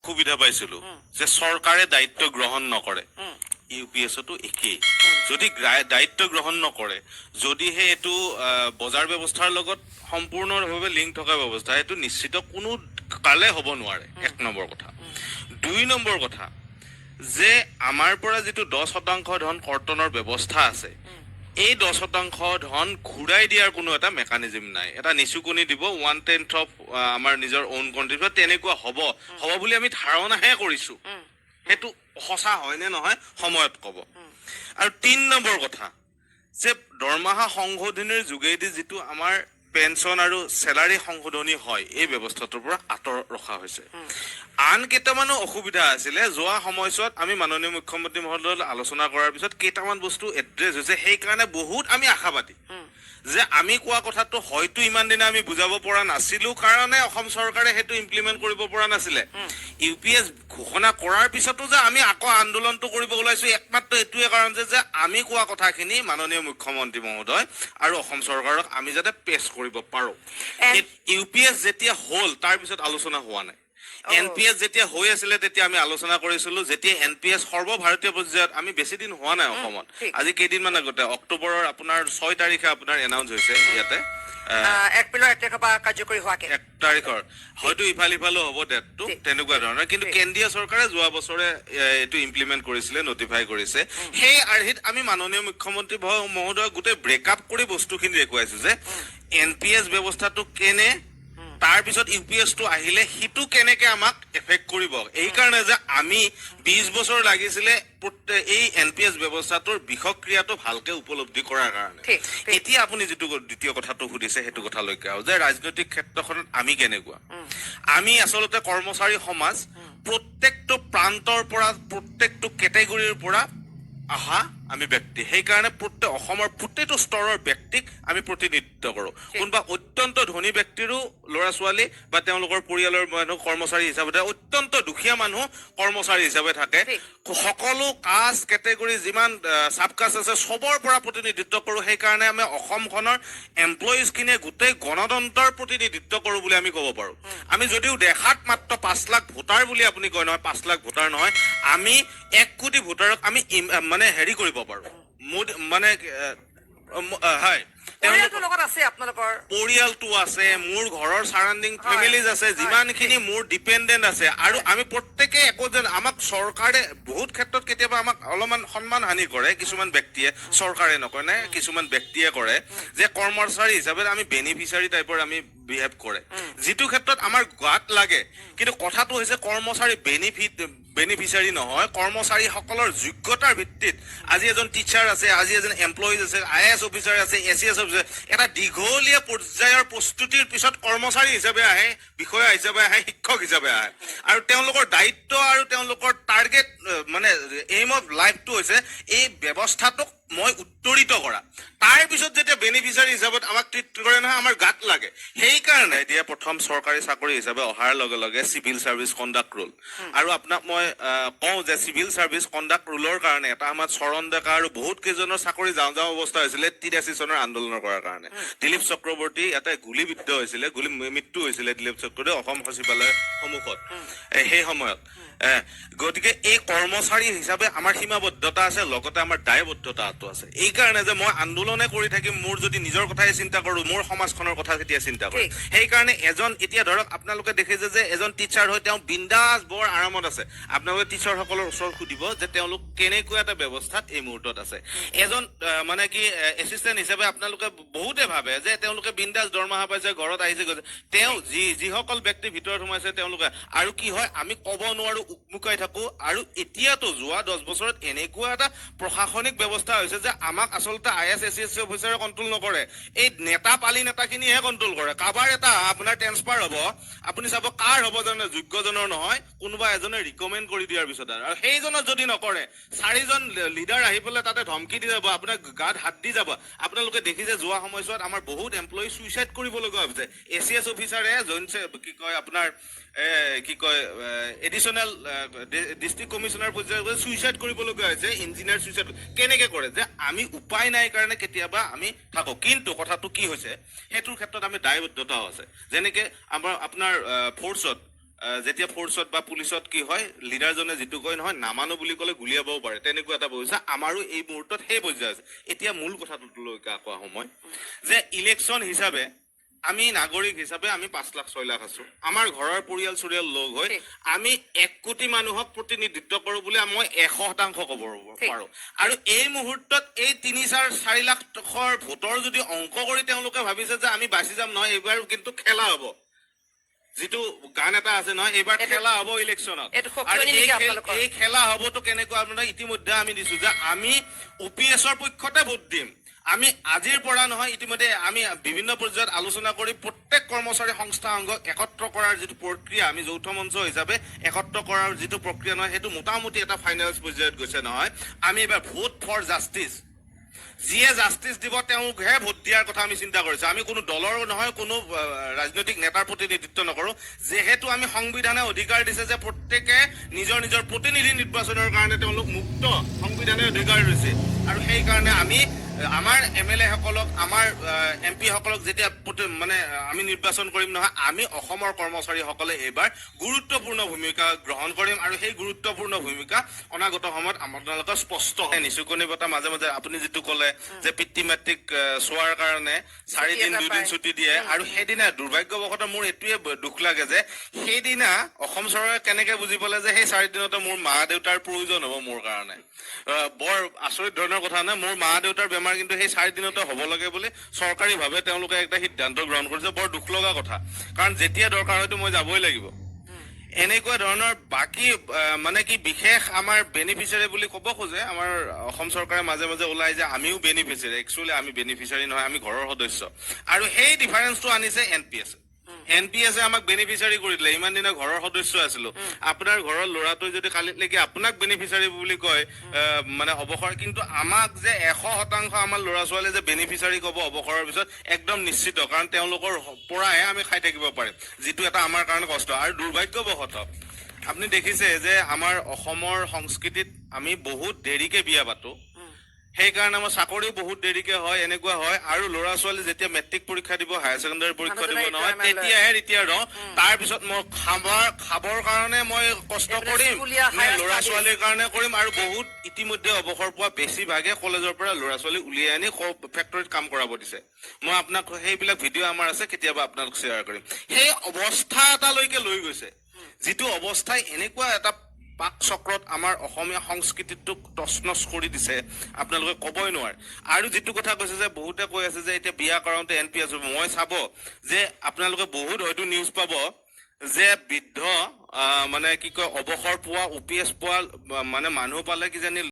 অসুবিধা পাইছিলো যে চৰকাৰে দায়িত্ব গ্ৰহণ নকৰে ইউপিএছতো একেই যদি দায়িত্ব গ্ৰহণ নকৰে যদিহে এইটো বজাৰ ব্যৱস্থাৰ লগত সম্পূৰ্ণভাৱে লিংক থকা ব্যৱস্থা এইটো নিশ্চিত কোনো কালে হ'ব নোৱাৰে এক নম্বৰ কথা দুই নম্বৰ কথা যে আমাৰ পৰা যিটো 10% ধন কৰ্তনৰ ব্যৱস্থা আছে এই 10% ধন ঘূৰাই দিয়াৰ কোনো এটা মেকানিজম নাই এটা নিচুকনি দিব 1/10 অফ আমাৰ নিজৰ ওন কণ্ট্ৰিবিউট তেনেকুৱা হ'ব বুলি আমি ধাৰণাহে কৰিছো হেতু সঁচা হয় নে নহয় সময়ত ক'ব আৰু 3 নম্বৰ কথা যে দৰমহা সংশোধনীৰ যোগেদি যিটো আমাৰ পেনশন আৰু স্যালাৰি সংশোধনী হয় এই ব্যৱস্থাটোৰ পৰা আঁতৰ ৰখা হৈছে আন কেইটামানো অসুবিধা আছিলে যোৱা সময়ছোৱাত আমি মাননীয় মুখ্যমন্ত্ৰী মহোদয়ৰ আলোচনা কৰাৰ পিছত কেইটামান বস্তু এড্ৰেছ হৈছে সেই কাৰণে বহুত আমি আশাবাদী যে আমি কোৱা কথাটো হয়তো ইমান দিনে আমি বুজাব পৰা নাছিলো কাৰণে অসম চৰকাৰে হেতু ইমপ্লিমেন্ট কৰিব পৰা নাছিলে ইউপিএছ ঘোষণা কৰাৰ পিছতো যে আমি আকৌ আন্দোলনটো কৰিব ওলাইছো একমাত্ৰ এটোৱে কাৰণ যে আমি কোৱা কথাখিনি মাননীয় মুখ্যমন্ত্ৰী মহোদয় আৰু অসম চৰকাৰক আমি যাতে পেছ কৰিব পাৰো ইউপিএছ যেতিয়া হল তাৰ পিছত আলোচনা হোৱা নাই এনপিএছ যেতিয়া হৈ আছিল তেতিয়া আমি আলোচনা কৰিছিলো যেতিয়া এনপিএছ সৰ্বভাৰতীয় পৰ্যায়ত আমি বেছি দিন হোৱা নাই অসমত আজি কেইদিনমান আগতে অক্টোবৰৰ আপোনাৰ 6 তাৰিখে আপোনাৰ এনাউন্স হৈছে ইয়াতে এপ্ৰিলৰ 1 তাৰিখৰ পৰা কাৰ্যকৰী হোৱাকে 1 তাৰিখৰ হয়তো ইফালো হ'ব ডেটটো তেনেকুৱা ধৰণৰ কিন্তু কেন্দ্ৰীয় চৰকাৰে যোৱা বছৰে এটো ইমপ্লিমেন্ট কৰিছিলে নটিফাই কৰিছে সেই আৰ্হিত আমি মাননীয় মুখ্যমন্ত্ৰী মহোদয় গোটেই ব্ৰেকআপ কৰি বস্তুখিনি দেখুৱাইছো যে এনপিএছ ব্যৱস্থাটো কেনে তাৰ পিছত ইউপিএছ টো আহিলে হিটু কেনেকে আমাক এফেক্ট কৰিব এই কাৰণে যে আমি 20 বছৰ লাগিছিলে এই এনপিএছ ব্যৱস্থাটোৰ বিখক্ৰিয়াটো ভালকে উপলব্ধি কৰাৰ কাৰণে এতিয়া আপুনি যেটো দ্বিতীয় কথাটো সুধিছে হেতু কথা লৈকে যে ৰাজনৈতিক ক্ষেত্ৰখনত আমি কেনেকুৱা আমি আসলতে কৰ্মচাৰী সমাজ প্ৰত্যেকটো প্ৰান্তৰ পৰা প্ৰত্যেকটো কেটেগৰীৰ পৰা আহা আমি ব্যক্তি সেই কাৰণে প্ৰত্যেক অসমৰ প্ৰত্যেকটো স্তৰৰ ব্যক্তিক আমি প্ৰতিনিধিত্ব কৰো কোনবা অত্যন্ত ধনী ব্যক্তিৰো লৰা ছোৱালী বা তেওঁলোকৰ পৰিয়ালৰ মানুহ কৰ্মচাৰী হিচাপে অত্যন্ত দুখীয়া মানুহ কৰ্মচাৰী হিচাপে থাকে সকলো কাষ্ট কেটেগৰী যিমান সাবকাষ্ট আছে সবৰ পৰা প্ৰতিনিধিত্ব কৰো সেই কাৰণে আমি অসমখনৰ এমপ্লয়িজ কিনে গোটেই গণতন্ত্ৰৰ প্ৰতিনিধিত্ব কৰো বুলি আমি ক'ব পাৰো আমি যদিও দেখাত মাত্ৰ 5 লাখ ভোটাৰ বুলি আপুনি কয় নহয় 5 লাখ ভোটাৰ নহয় আমি 1 কোটি ভোটাৰক আমি মানে হেৰি কৰিব পাৰো মানে হয় পৰিয়ালটো আছে মোৰ ঘৰৰ সাৰাউণ্ডিং ফেমিলিজ আছে যিমানখিনি মোৰ ডিপেন্ডেন্ট আছে আৰু আমি প্ৰত্যেকে একোজন আমাক চৰকাৰে বহুত ক্ষেত্ৰত কেতিয়াবা আমাক অলপমান সন্মান হানি কৰে কিছুমান ব্যক্তিয়ে চৰকাৰে নকয় না কিছুমান ব্যক্তিয়ে কৰে যে কৰ্মচাৰী হিচাপে আমি বেনিফিচিয়াৰী টাইপৰ আমি বিহেভ কৰে যিটো ক্ষেত্ৰত আমাৰ গাত লাগে কিন্তু কথাটো হৈছে কৰ্মচাৰী বেনিফিচিয়াৰী নহয় কৰ্মচাৰী সকলৰ যোগ্যতাৰ ভিত্তিত আজি এজন টিচাৰ আছে আজি এজন এমপ্লয়িজ আছে আইএএছ অফিচাৰ আছে এসিএস অফিচাৰ এটা দীঘলীয়া পৰ্যায়ৰ প্ৰস্তুতিৰ পিছত কৰ্মচাৰী হিচাপে আহে বিষয়া হিচাপে আহে শিক্ষক হিচাপে আহে আৰু তেওঁলোকৰ দায়িত্ব আৰু তেওঁলোকৰ টাৰ্গেট মানে এইম অফ লাইফটো হৈছে এই ব্যৱস্থাটোক মই উত্তৰিত কৰা তাৰ পিছত যেতিয়া বেনিফিচিয়াৰী হিচাপত আমাক ট্ৰিট কৰে নহয় আমাৰ গাত লাগে সেই কাৰণে এতিয়া প্ৰথম চৰকাৰী চাকৰি হিচাপে অহাৰ লগে লগে সিভিল সাৰ্ভিস কণ্ডাক্ট ৰুল আৰু আপোনাক মই কওঁ যে সিভিল সাৰ্ভিস কণ্ডাক্ট ৰুলৰ কাৰণে এটা আমাৰ চৰণ ডেকা আৰু বহুত কেইজনৰ চাকৰি যাওঁ অৱস্থা হৈছিলে 83 চনৰ আন্দোলনৰ কৰাৰ কাৰণে দিলীপ চক্ৰৱৰ্তী এটা গুলিবিদ্ধ হৈছিলে গুলি মৃত্যু হৈছিলে দিলীপ চক্ৰৱৰ্তী অসম সচিবালয়ৰ সন্মুখত সেই সময়ত গতিকে এই কৰ্মচাৰী হিচাপে আমাৰ সীমাবদ্ধতা আছে লগতে আমাৰ দায়বদ্ধতাটো আছে এই কাৰণে যে মই আন্দোলনে কৰি থাকিম মোৰ যদি নিজৰ কথাই চিন্তা কৰো মোৰ সমাজখনৰ কথা কেতিয়া চিন্তা কৰো সেই কাৰণে এজন এতিয়া ধৰক আপোনালোকে দেখিছে যে এজন টিচাৰ হয় তেওঁ বিন্দাস বৰ আৰামত আছে আপোনালোকে টিচাৰ সকলৰ ওচৰত সুধিব যে তেওঁলোক কেনেকুৱা এটা ব্যৱস্থাত এই মুহূৰ্তত আছে এজন মানে কি এসিস্ট্যান্ট হিচাপে আপোনালোকে বহুতে ভাবে যে তেওঁলোকে বিন্দাস দৰমহা পাইছে ঘৰত আহিছে তেওঁ যিসকল ব্যক্তি ভিতৰত সোমাইছে তেওঁলোকে আৰু কি হয় আমি ক'ব নোৱাৰো উকমুকাই থাকো আৰু এতিয়াতো যোৱা 10 বছৰত এনেকুৱা এটা প্ৰশাসনিক ব্যৱস্থা হৈছে যে আমাক আসলতে আইএস এসিএস অফিচাৰে কন্ট্ৰোল নকৰে এই নেতা পালি নেতাখিনিহে কন্ট্ৰোল কৰে কাবাৰ এটা আপোনাৰ ট্ৰান্সফাৰ হ'ব আপুনি চাব কাৰ হ'ব জানে যোগ্যজনৰ নহয় কোনোবা এজনে ৰিকমেন্ড কৰি দিয়াৰ পিছত আৰু সেইজনৰ যদি নকৰে 4জন লিডাৰ আহি পেলাই তাতে ধমকি দি যাব আপোনাৰ গাত হাত দি যাব আপোনালোকে দেখিছে যোৱা সময়ছোৱাত আমাৰ বহুত এমপ্লয়ি সুইচাইড কৰিব লগা হৈছে এসিএস অফিচাৰে জইনছে কি কয় আপোনাৰ কি কয় এডিশনাল ডিস্ট্ৰিক্ট কমিশনাৰ পৰ্যায়ত সুইচাইড কৰিব লগা হৈছে ইঞ্জিনিয়াৰ সুইচাইড কেনেকে কৰে যে আমি উপায় নাই কাৰণে কেতিয়াবা আমি থাকো কিন্তু কথাটো কি হৈছে হেতুৰ ক্ষেত্ৰত আমি দায়বদ্ধতাও আছে যেনেকে আমাৰ আপোনাৰ ফোৰ্সত যেতিয়া ফ'ৰ্চত বা পুলিচত কি হয় লিডাৰজনে যিটো কয় নহয় নামানো বুলি ক'লে গুলিয়াবও পাৰে তেনেকুৱা এটা পৰ্যায় আমাৰো এই মুহূৰ্তত সেই পৰ্যায় আছে এতিয়া মূল কথাটোলৈকে আকৌ আহোঁ মই যে ইলেকশ্যন হিচাপে আমি নাগৰিক হিচাপে আমি 5 লাখ 6 লাখ আছো আমাৰ ঘৰৰ পৰিয়াল চৰিয়াল লগ হৈ আমি 1 কোটি মানুহক প্ৰতিনিধিত্ব কৰোঁ বুলি মই 100% ক'ব পাৰো আৰু এই মুহূৰ্তত এই 3-4 লাখৰ ভোটৰ যদি অংক কৰি তেওঁলোকে ভাবিছে যে আমি বাচি যাম নহয় এইবাৰ কিন্তু খেলা হ'ব যিটো গান এটা আছে নহয় এইবাৰ খেলা হ'ব ইলেকশ্যনত আৰু এই খেলা হ'বতো কেনেকুৱা আপোনাৰ ইতিমধ্যে আমি দিছো যে আমি OPSৰ পক্ষতে ভোট দিম আমি আজিৰ পৰা নহয় ইতিমধ্যে আমি বিভিন্ন পৰ্যায়ত আলোচনা কৰি প্ৰত্যেক কৰ্মচাৰী সংস্থা অংগক একত্ৰ কৰাৰ যিটো প্ৰক্ৰিয়া আমি যৌথ মঞ্চ হিচাপে একত্ৰ কৰাৰ যিটো প্ৰক্ৰিয়া নহয় সেইটো মোটামুটি এটা ফাইনেল পৰ্যায়ত গৈছে নহয় আমি এবাৰ ভোট ফৰ জাষ্টিছ যিয়ে জাষ্টিছ দিব তেওঁকহে ভোট দিয়াৰ কথা আমি চিন্তা কৰিছো আমি কোনো দলৰ নহয় কোনো ৰাজনৈতিক নেতাৰ প্ৰতিনিধিত্ব নকৰো যেহেতু আমি সংবিধানে অধিকাৰ দিছে যে প্ৰত্যেকে নিজৰ নিজৰ প্ৰতিনিধি নিৰ্বাচনৰ কাৰণে তেওঁলোক মুক্ত সংবিধানে অধিকাৰ দিছে আৰু সেই কাৰণে আমি আমাৰ MLA সকলক আমাৰ MP সকলক যেতিয়া মানে আমি নিৰ্বাচন কৰিম নহয় আমি অসমৰ কৰ্মচাৰীসকলে এইবাৰ গুৰুত্বপূৰ্ণ ভূমিকা গ্ৰহণ কৰিম আৰু সেই গুৰুত্বপূৰ্ণ ভূমিকা অনাগত সময়ত আপোনালোকৰ স্পষ্ট নিচুকনি বটা মাজে মাজে আপুনি যিটো ক'লে যে পিতৃ মাতৃক চোৱাৰ কাৰণে 4 দিন 2 দিন ছুটি দিয়ে আৰু সেইদিনা দুৰ্ভাগ্যবশতঃ মোৰ এটোৱে দুখ লাগে যে সেইদিনা অসম চৰকাৰে কেনেকে বুজি পালে যে সেই 4 দিনতে মোৰ মা দেউতাৰ প্ৰয়োজন হ'ব মোৰ কাৰণে বৰ আচৰিত ধৰণৰ কথা নাই মোৰ মা দেউতাৰ বেমাৰ কিন্তু সেই 4 দিনতে হ'ব লাগে বুলি চৰকাৰীভাৱে তেওঁলোকে একটা সিদ্ধান্ত গ্ৰহণ কৰিছে বৰ দুখ লগা কথা কাৰণ যেতিয়া দৰকাৰ হয়তো মই যাবই লাগিব এনেকুৱা ধৰণৰ বাকি মানে কি বিশেষ আমাৰ বেনিফিচিয়াৰী বুলি ক'ব খোজে আমাৰ অসম চৰকাৰে মাজে মাজে ওলাই যে আমিও বেনিফিচিয়াৰী একচুৱেলি আমি বেনিফিচিয়াৰী নহয় আমি ঘৰৰ সদস্য আৰু সেই ডিফাৰেন্সটো আনিছে NPS আমাক বেনিফিচিয়াৰী কৰি দিলে ইমান দিনা ঘৰৰ সদস্য আছিলো আপোনাৰ ঘৰৰ ল'ৰাটোই যদি কালিলৈকে আপোনাক বেনিফিচিয়াৰী বুলি কয় মানে অৱসৰ কিন্তু আমাক যে 100% আমাৰ ল'ৰা ছোৱালীয়ে যে বেনিফিচিয়াৰী ক'ব অৱসৰৰ পিছত একদম নিশ্চিত কাৰণ তেওঁলোকৰ পৰাহে আমি খাই থাকিব পাৰিম যিটো এটা আমাৰ কাৰণে কষ্ট আৰু দুৰ্ভাগ্যবশতঃ আপুনি দেখিছে যে আমাৰ অসমৰ সংস্কৃতিত আমি বহুত দেৰিকে বিয়া পাতো সেইকাৰণে আমাৰ চাকৰিও বহুত দেৰিকে হয় এনেকুৱা হয় আৰু ল'ৰা ছোৱালী যেতিয়া মেট্ৰিক পৰীক্ষা দিব হায়াৰ ছেকেণ্ডাৰী পৰীক্ষা দিব নহয় তেতিয়াহে ৰিটায়াৰ হওঁ তাৰপিছত মই খাবৰ কাৰণে মই কষ্ট কৰিম ল'ৰা ছোৱালীৰ কাৰণে কৰিম আৰু বহুত ইতিমধ্যে অৱসৰ পোৱা বেছিভাগে কলেজৰ পৰা ল'ৰা ছোৱালী উলিয়াই আনি ফেক্টৰীত কাম কৰাব দিছে মই আপোনাক সেইবিলাক ভিডিঅ' আমাৰ আছে কেতিয়াবা আপোনালোক শ্বেয়াৰ কৰিম সেই অৱস্থা এটালৈকে লৈ গৈছে যিটো অৱস্থাই এনেকুৱা এটা পাক চক্ৰত আমাৰ অসমীয়া সংস্কৃতিটোক তছনছ কৰি দিছে আপোনালোকে ক'বই নোৱাৰে আৰু যিটো কথা কৈছে যে বহুতে কৈ আছে যে এতিয়া বিয়া কৰাওঁতে NPS মই চাব যে আপোনালোকে বহুত হয়তো নিউজ পাব যে বৃদ্ধ মানে কি কয় অৱসৰ পোৱা OPS পোৱা মানে মানুহ পালে কিজানি